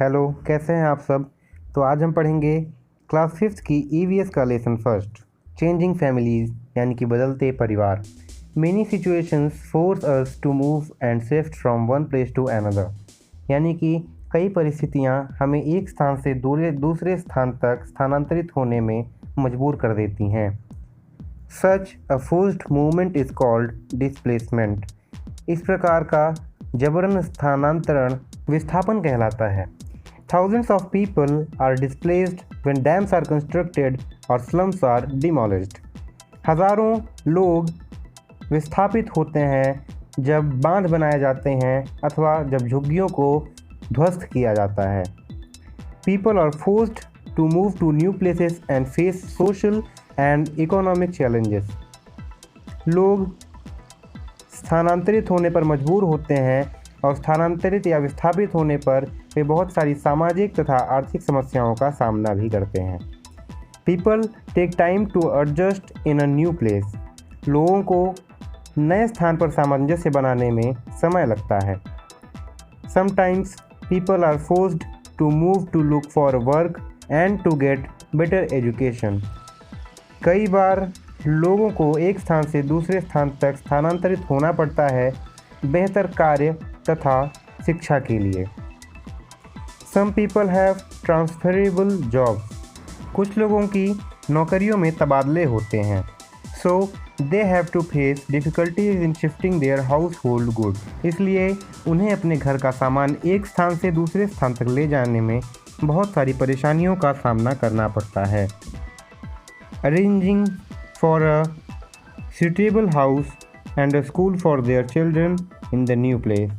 Hello, कैसे हैं आप सब। तो आज हम पढ़ेंगे क्लास फिफ्थ की ईवीएस का लेसन फर्स्ट, चेंजिंग फैमिलीज यानी कि बदलते परिवार। Many situations force us to move and shift from one place to another, यानी कि कई परिस्थितियां हमें एक स्थान से दूसरे स्थान तक स्थानांतरित होने में मजबूर कर देती हैं। Such a forced movement is called displacement. इस प्रकार का जबरन स्थानांतरण विस्थापन कहलाता है। Thousands of people are displaced when dams are constructed or slums are demolished. हज़ारों लोग विस्थापित होते हैं जब बांध बनाए जाते हैं अथवा जब झुग्गियों को ध्वस्त किया जाता है। People are forced to move to new places and face social and economic challenges. लोग स्थानांतरित होने पर मजबूर होते हैं और स्थानांतरित या विस्थापित होने पर वे बहुत सारी सामाजिक तथा आर्थिक समस्याओं का सामना भी करते हैं। People take time to adjust in a new place. लोगों को नए स्थान पर सामंजस्य बनाने में समय लगता है। Sometimes people are forced to move to look for work and to get better education. कई बार लोगों को एक स्थान से दूसरे स्थान तक स्थानांतरित होना पड़ता है बेहतर कार्य तथा शिक्षा के लिए। Some people have transferable jobs. कुछ लोगों की नौकरियों में तबादले होते हैं। So they have to face difficulties in shifting their household good. इसलिए उन्हें अपने घर का सामान एक स्थान से दूसरे स्थान तक ले जाने में बहुत सारी परेशानियों का सामना करना पड़ता है। Arranging for a suitable house and a school for their children in the new place.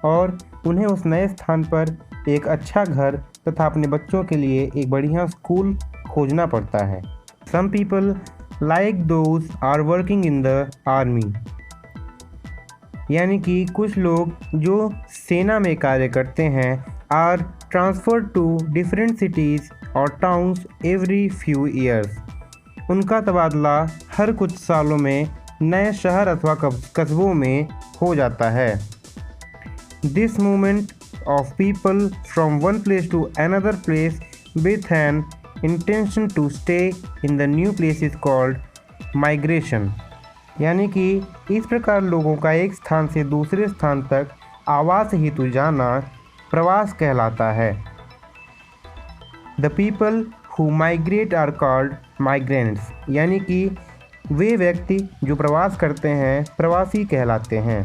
और उन्हें उस नए स्थान पर एक अच्छा घर तथा अपने बच्चों के लिए एक बढ़िया स्कूल खोजना पड़ता है। Some people like those are working in the army, यानी कि कुछ लोग जो सेना में कार्य करते हैं are transferred to different cities और टाउन्स एवरी फ्यू ईयर्स। उनका तबादला हर कुछ सालों में नए शहर अथवा कस्बों में हो जाता है। This movement of people from one place to another place with an intention to stay in the new place is called migration। यानी कि इस प्रकार लोगों का एक स्थान से दूसरे स्थान तक आवास हेतु जाना प्रवास कहलाता है। The people who migrate are called migrants, यानी कि वे व्यक्ति जो प्रवास करते हैं प्रवासी कहलाते हैं।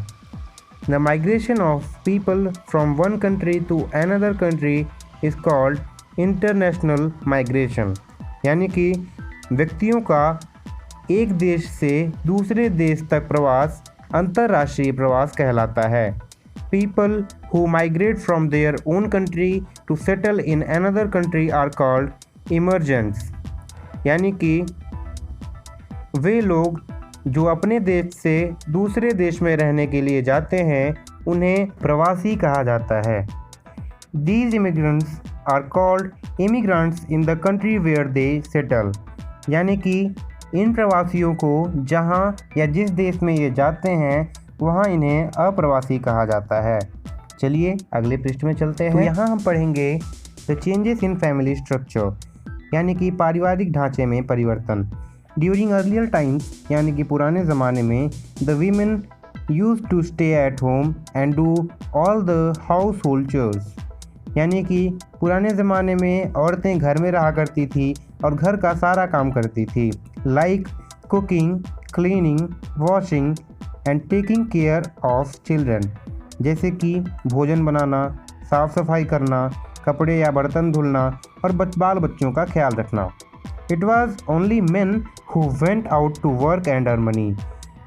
The migration of people from one country to another country is called international migration, यानी कि व्यक्तियों का एक देश से दूसरे देश तक प्रवास अंतर्राष्ट्रीय प्रवास कहलाता है। People who migrate from their own country to settle in another country are called immigrants, यानी कि वे लोग जो अपने देश से दूसरे देश में रहने के लिए जाते हैं उन्हें प्रवासी कहा जाता है। These immigrants are called immigrants in the country where they settle, यानी कि इन प्रवासियों को जहां या जिस देश में ये जाते हैं वहां इन्हें अप्रवासी कहा जाता है। चलिए अगले पृष्ठ में चलते हैं। तो यहाँ हम पढ़ेंगे the changes in family structure, यानी कि पारिवारिक ढांचे में परिवर्तन। ड्यूरिंग अर्लियर टाइम्स, यानी कि पुराने ज़माने में, the women use to stay at home and do all the house hold chores, यानी कि पुराने ज़माने में औरतें घर में रहा करती थी और घर का सारा काम करती थी, like cooking, cleaning, washing and taking care of children, जैसे कि भोजन बनाना, साफ सफाई करना, कपड़े या बर्तन धुलना और बाल बच्चों का ख्याल रखना। It was only men who went out to work and earn money।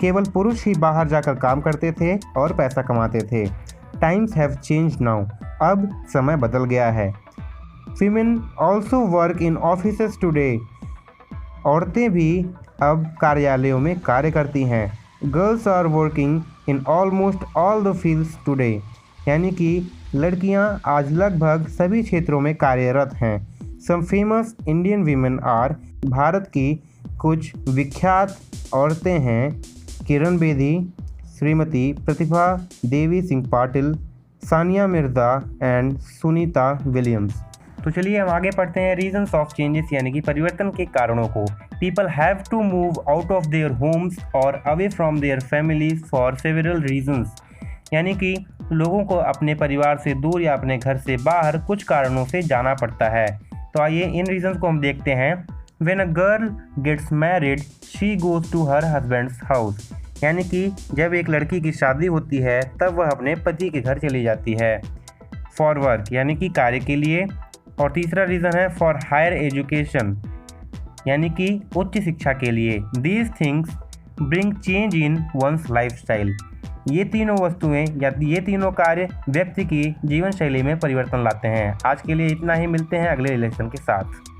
केवल पुरुष ही बाहर जाकर काम करते थे और पैसा कमाते थे। Times have changed now। अब समय बदल गया है। Women also work in offices today। औरतें भी अब कार्यालयों में कार्य करती हैं। Girls are working in almost all the fields today। यानी कि लड़कियां आज लगभग सभी क्षेत्रों में कार्यरत हैं। Some famous Indian women are, Bharat की कुछ विख्यात औरतें हैं किरण बेदी, श्रीमती प्रतिभा देवी सिंह पाटिल, सानिया मिर्ज़ा एंड सुनीता विलियम्स। तो चलिए हम आगे पढ़ते हैं रीजंस ऑफ चेंजेस यानी कि परिवर्तन के कारणों को। People have to move out of their homes और away from their families for several reasons, यानी कि लोगों को अपने परिवार से दूर या अपने घर से बाहर कुछ कारणों से जाना पड़ता है। तो आइए इन रीजंस को हम देखते हैं। When a girl gets married she goes to her husband's house, यानी कि जब एक लड़की की शादी होती है तब वह अपने पति के घर चली जाती है। फॉर वर्क, यानी कि कार्य के लिए। और तीसरा रीज़न है फॉर हायर एजुकेशन, यानी कि उच्च शिक्षा के लिए। These things bring change in one's lifestyle, ये तीनों वस्तुएं या ये तीनों कार्य व्यक्ति की जीवन शैली में परिवर्तन लाते हैं। आज के लिए इतना ही, मिलते हैं अगले लेसन के साथ।